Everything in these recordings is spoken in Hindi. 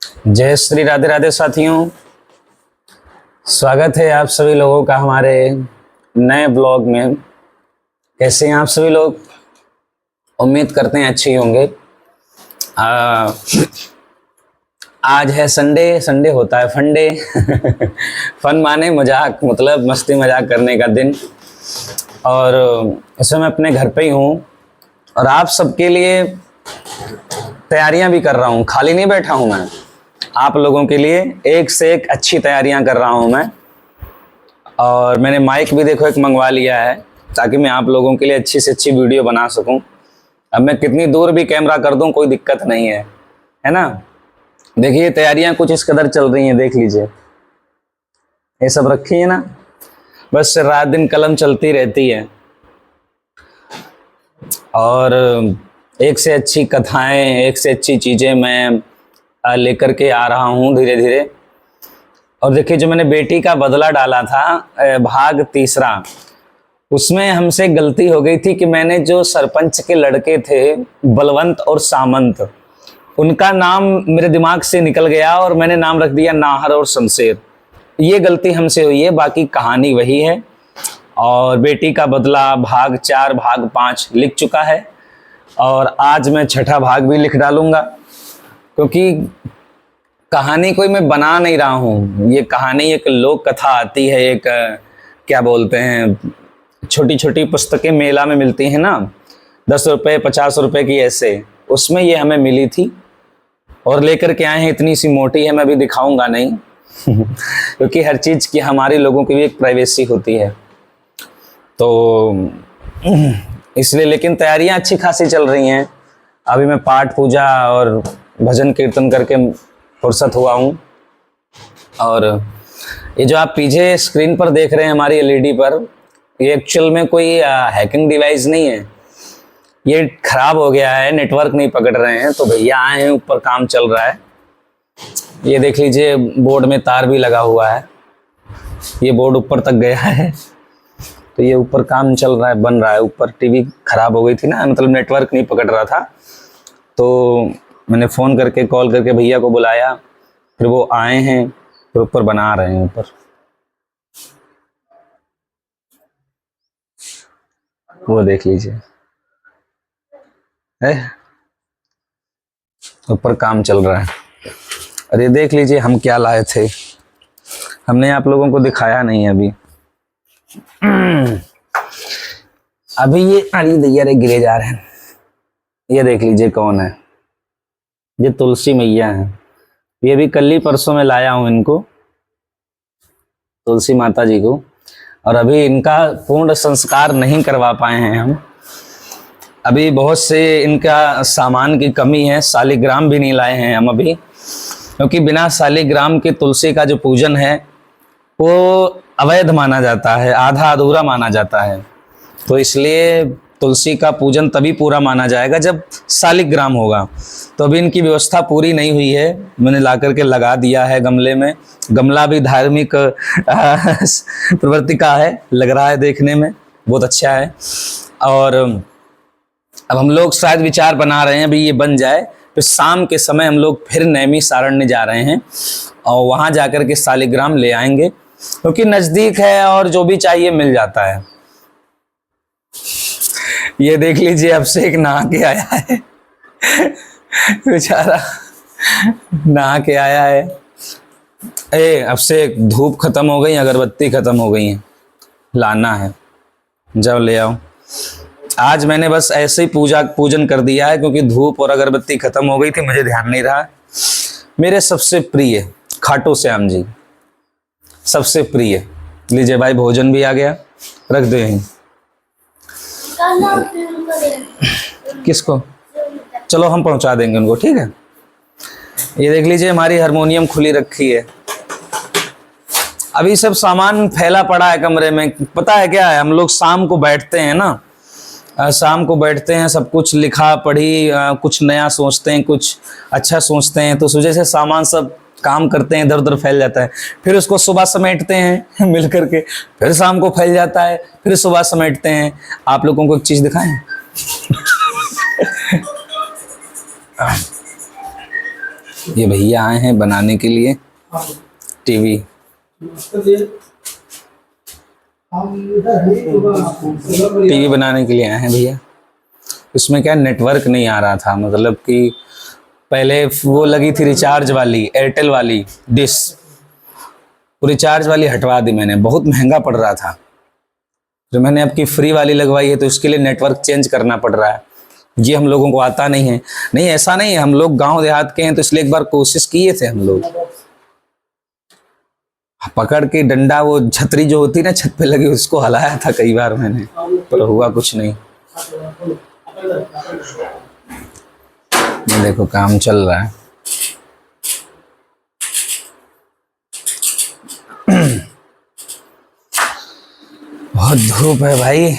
जय श्री राधे राधे साथियों, स्वागत है आप सभी लोगों का हमारे नए ब्लॉग में। कैसे हैं आप सभी लोग? उम्मीद करते हैं अच्छे ही होंगे। आज है संडे। संडे होता है फंडे फन माने मजाक, मतलब मस्ती मजाक करने का दिन। और इस समय मैं अपने घर पे ही हूँ और आप सबके लिए तैयारियां भी कर रहा हूँ। खाली नहीं बैठा हूँ मैं, आप लोगों के लिए एक से एक अच्छी तैयारियां कर रहा हूं मैं। और मैंने माइक भी देखो एक मंगवा लिया है ताकि मैं आप लोगों के लिए अच्छी से अच्छी वीडियो बना सकूं। अब मैं कितनी दूर भी कैमरा कर दूं कोई दिक्कत नहीं है ना। देखिए तैयारियां कुछ इस कदर चल रही हैं, देख लीजिए ये सब रखी है ना, बस रात दिन कलम चलती रहती है। और एक से अच्छी कथाएं, एक से अच्छी चीजें मैं लेकर के आ रहा हूँ धीरे धीरे। और देखिए जो मैंने बेटी का बदला डाला था भाग तीसरा, उसमें हमसे गलती हो गई थी कि मैंने जो सरपंच के लड़के थे बलवंत और सामंत, उनका नाम मेरे दिमाग से निकल गया और मैंने नाम रख दिया नाहर और शमशेर। ये गलती हमसे हुई है, बाकी कहानी वही है। और बेटी का बदला भाग 4 भाग 5 लिख चुका है और आज मैं छठा भाग भी लिख डालूंगा, क्योंकि कहानी कोई मैं बना नहीं रहा हूँ। ये कहानी एक लोक कथा आती है, एक क्या बोलते हैं, छोटी छोटी पुस्तकें मेला में मिलती हैं ना, 10 रुपये 50 रुपये की, ऐसे उसमें ये हमें मिली थी और लेकर के आए हैं। इतनी सी मोटी है, मैं अभी दिखाऊंगा नहीं क्योंकि हर चीज़ की हमारी लोगों की भी एक प्राइवेसी होती है, तो इसलिए। लेकिन तैयारियां अच्छी खासी चल रही हैं। अभी मैं पाठ पूजा और भजन कीर्तन करके फुर्सत हुआ हूँ। और ये जो आप पीछे स्क्रीन पर देख रहे हैं हमारी एलईडी पर, ये एक्चुअल में कोई हैकिंग डिवाइस नहीं है, ये खराब हो गया है, नेटवर्क नहीं पकड़ रहे हैं, तो भैया आए हैं, ऊपर काम चल रहा है। ये देख लीजिए बोर्ड में तार भी लगा हुआ है, ये बोर्ड ऊपर तक गया है, तो ये ऊपर काम चल रहा है, बन रहा है। ऊपर टीवी खराब हो गई थी ना, मतलब नेटवर्क नहीं पकड़ रहा था, तो मैंने फ़ोन करके कॉल करके भैया को बुलाया, फिर वो आए हैं, फिर ऊपर बना रहे हैं। ऊपर वो देख लीजिए है, ऊपर काम चल रहा है। और ये देख लीजिए हम क्या लाए थे, हमने आप लोगों को दिखाया नहीं अभी। अभी ये अरे दैया रे गिरे जा रहे हैं। ये देख लीजिए कौन है, ये तुलसी मैया है। ये भी कल ही परसों में लाया हूं इनको, तुलसी माता जी को, और अभी इनका पूर्ण संस्कार नहीं करवा पाए हैं हम। अभी बहुत से इनका सामान की कमी है, शालिग्राम भी नहीं लाए हैं हम अभी, क्योंकि बिना शालिग्राम के तुलसी का जो पूजन है वो अवैध माना जाता है, आधा अधूरा माना जाता है। तो इसलिए तुलसी का पूजन तभी पूरा माना जाएगा जब शालिग्राम होगा। तो अभी इनकी व्यवस्था पूरी नहीं हुई है, मैंने ला करके लगा दिया है गमले में। गमला भी धार्मिक प्रवृत्ति का है, लग रहा है देखने में बहुत अच्छा है। और अब हम लोग शायद विचार बना रहे हैं, अभी ये बन जाए फिर शाम के समय हम लोग फिर नैमी सारण्य जा रहे हैं और वहां जाकर के शालिग्राम ले आएंगे, क्योंकि नजदीक है और जो भी चाहिए मिल जाता है। ये देख लीजिए अब से एक नहा के आया है बेचारा नहा के आया है। अब से धूप खत्म हो गई, अगरबत्ती खत्म हो गई है, लाना है, जाओ ले आओ। आज मैंने बस ऐसे ही पूजन कर दिया है, क्योंकि धूप और अगरबत्ती खत्म हो गई थी, मुझे ध्यान नहीं रहा। मेरे सबसे प्रिय खाटू श्याम जी, सबसे प्रिय। लीजिए भाई भोजन भी आ गया, रख दो यहीं। किसको? चलो हम पहुंचा देंगे उनको, ठीक है। ये देख लीजिए हमारी हारमोनियम खुली रखी है, अभी सब सामान फैला पड़ा है कमरे में। पता है क्या है, हम लोग शाम को बैठते हैं ना, शाम को बैठते हैं, सब कुछ लिखा पढ़ी, कुछ नया सोचते हैं, कुछ अच्छा सोचते हैं, तो उस वजह से सामान सब काम करते हैं, इधर उधर फैल जाता है। फिर उसको सुबह समेटते हैं मिल करके, फिर शाम को फैल जाता है, फिर सुबह समेटते हैं। आप लोगों को एक चीज दिखाएं ये भैया आए हैं बनाने के लिए टीवी। टीवी बनाने के लिए आए हैं भैया। उसमें क्या नेटवर्क नहीं आ रहा था, मतलब कि पहले वो लगी थी रिचार्ज वाली, एयरटेल वाली डिश, वो रिचार्ज वाली हटवा दी मैंने, बहुत महंगा पड़ रहा था। तो मैंने अब की फ्री वाली लगवाई है, तो उसके लिए नेटवर्क चेंज करना पड़ रहा है। ये हम लोगों को आता नहीं है। नहीं, ऐसा नहीं है, हम लोग गांव देहात के हैं, तो इसलिए एक बार कोशिश किए थे हम लोग, पकड़ के डंडा, वो छतरी जो होती ना छत पे लगी, उसको हलाया था कई बार मैंने, पर हुआ कुछ नहीं। ये देखो काम चल रहा है। बहुत धूप है भाई।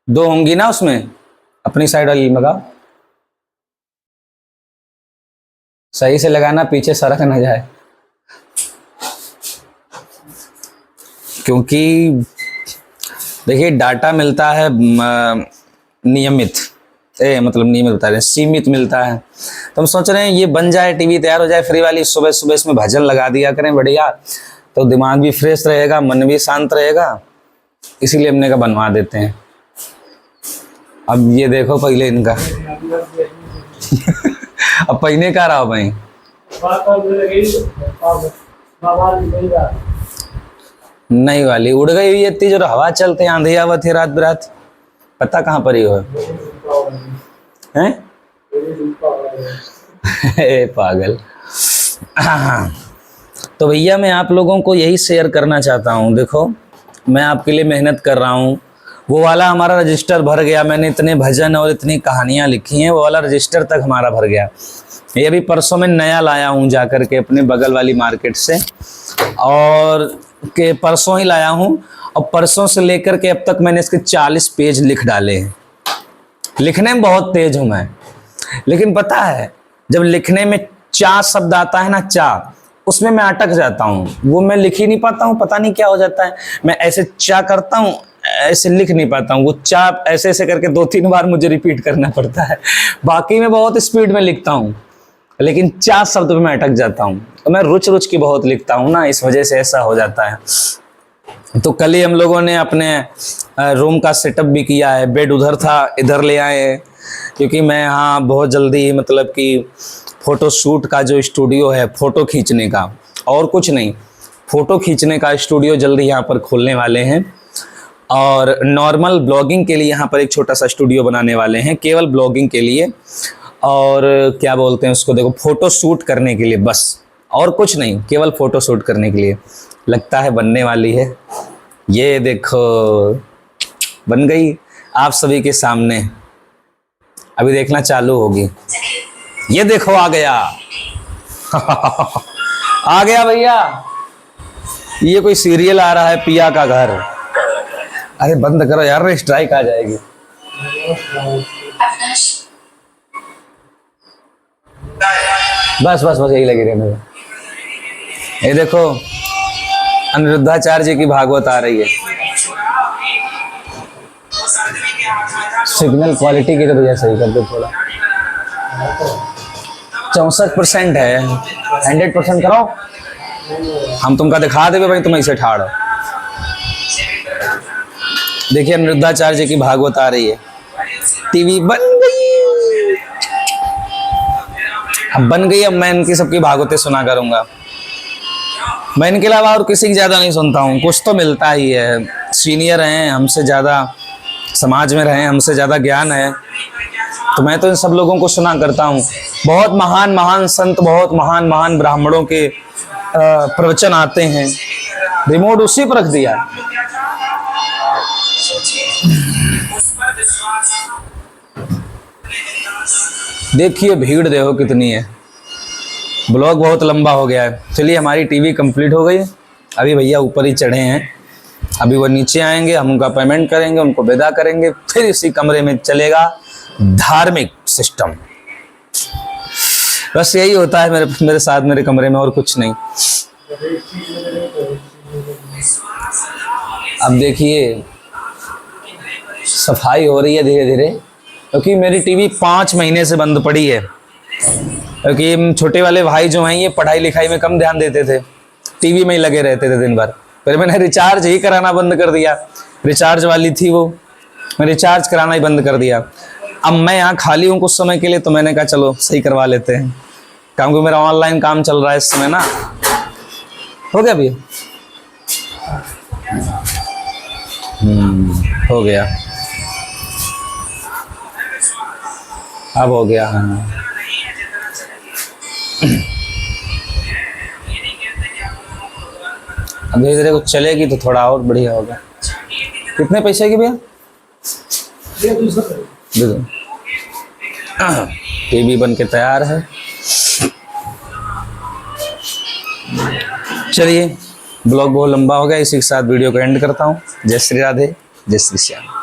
दो होंगी ना उसमें, अपनी साइड वाली लगा, सही से लगाना, पीछे सड़क ना जाए, क्योंकि देखिए डाटा मिलता है नियमित, मतलब नियमित बता रहे हैं, सीमित मिलता है। तो हम सोच रहे हैं ये बन जाए, टीवी तैयार हो जाए फ्री वाली, सुबह सुबह इसमें भजन लगा दिया करें बढ़िया, तो दिमाग भी फ्रेश रहेगा, मन भी शांत रहेगा, इसीलिए हमने कहा बनवा देते हैं। अब ये देखो पहले इनका अब पहले का रहा भाई, नई वाली उड़ गई हुई इतनी जो हवा चलते आंधी आवत है रात बिरात, पता कहाँ पर ही हो हैं? पागल। तो भैया मैं आप लोगों को यही शेयर करना चाहता हूँ। देखो मैं आपके लिए मेहनत कर रहा हूँ, वो वाला हमारा रजिस्टर भर गया, मैंने इतने भजन और इतनी कहानियाँ लिखी हैं, वो वाला रजिस्टर तक हमारा भर गया। ये भी परसों में नया लाया हूँ जा कर के अपने बगल वाली मार्केट से, और के परसों ही लाया हूँ, और परसों से लेकर के अब तक मैंने इसके 40 पेज लिख डाले हैं। लिखने में बहुत तेज हूँ मैं, लेकिन पता है जब लिखने में चा शब्द आता है ना, चा, उसमें मैं अटक जाता हूँ, वो मैं लिख ही नहीं पाता हूँ, पता नहीं क्या हो जाता है। मैं ऐसे चा करता हूँ, ऐसे लिख नहीं पाता हूँ, वो चा ऐसे ऐसे करके 2-3 बार मुझे रिपीट करना पड़ता है। बाकी मैं बहुत स्पीड में लिखता हूँ, लेकिन चा शब्द पे मैं अटक जाता हूँ। तो मैं रुच की बहुत लिखता हूँ ना, इस वजह से ऐसा हो जाता है। तो कल ही हम लोगों ने अपने रूम का सेटअप भी किया है, बेड उधर था, इधर ले आए हैं, क्योंकि मैं यहाँ बहुत जल्दी, मतलब कि फ़ोटो शूट का जो स्टूडियो है, फ़ोटो खींचने का, और कुछ नहीं, फ़ोटो खींचने का स्टूडियो जल्दी यहाँ पर खोलने वाले हैं, और नॉर्मल ब्लॉगिंग के लिए यहाँ पर एक छोटा सा स्टूडियो बनाने वाले हैं, केवल ब्लॉगिंग के लिए, और क्या बोलते हैं उसको, देखो फ़ोटो शूट करने के लिए बस, और कुछ नहीं, केवल फ़ोटो शूट करने के लिए। लगता है बनने वाली है, ये देखो बन गई आप सभी के सामने, अभी देखना चालू होगी। ये देखो आ गया आ गया भैया, ये कोई सीरियल आ रहा है, पिया का घर। अरे बंद करो यार, स्ट्राइक आ जाएगी। बस बस बस यही लगी रहने। ये देखो अनिरुद्धाचार्य जी की भागवत आ रही है। सिग्नल क्वालिटी की तो भैया सही कर दो थोड़ा, 64% है, 100% करो, हम तुमका दिखा देंगे भाई, तुम ऐसे ठाड़। देखिए अनिरुद्धाचार्य जी की भागवत आ रही है, टीवी बन गई, अब बन गई। अब मैं इनकी सबकी भागवतें सुना करूंगा, मैं इनके अलावा और किसी की ज़्यादा नहीं सुनता हूँ। कुछ तो मिलता ही है, सीनियर हैं, हमसे ज़्यादा समाज में रहे, हमसे ज़्यादा ज्ञान है, तो मैं तो इन सब लोगों को सुना करता हूँ। बहुत महान महान संत, बहुत महान महान ब्राह्मणों के प्रवचन आते हैं, रिमोट उसी पर रख दिया। देखिए भीड़ देखो कितनी है। ब्लॉग बहुत लंबा हो गया है। चलिए हमारी टीवी कंप्लीट हो गई, अभी भैया ऊपर ही चढ़े हैं, अभी वो नीचे आएंगे, हम उनका पेमेंट करेंगे, उनको विदा करेंगे, फिर इसी कमरे में चलेगा धार्मिक सिस्टम। बस यही होता है मेरे साथ, मेरे कमरे में, और कुछ नहीं। अब देखिए सफाई हो रही है धीरे धीरे, क्योंकि मेरी टीवी 5 महीने से बंद पड़ी है। क्योंकि छोटे वाले भाई जो हैं ये पढ़ाई लिखाई में कम ध्यान देते थे, टीवी में ही लगे रहते थे दिन भर। फिर मैंने रिचार्ज ही कराना बंद कर दिया, रिचार्ज वाली थी वो, मैं रिचार्ज कराना ही बंद कर दिया। अब मैं यहाँ खाली हूँ कुछ समय के लिए, तो मैंने कहा चलो सही करवा लेते हैं, क्योंकि मेरा ऑनलाइन काम चल रहा है इस समय ना। हो गया भैया? हो गया, अब हो गया। हाँ अब धीरे धीरे कुछ चलेगी तो थोड़ा और बढ़िया होगा। कितने पैसे की भैया? दे दो। टीवी बन के तैयार है। चलिए ब्लॉग बहुत लंबा हो गया, इसी के साथ वीडियो को एंड करता हूँ। जय श्री राधे, जय श्री श्याम।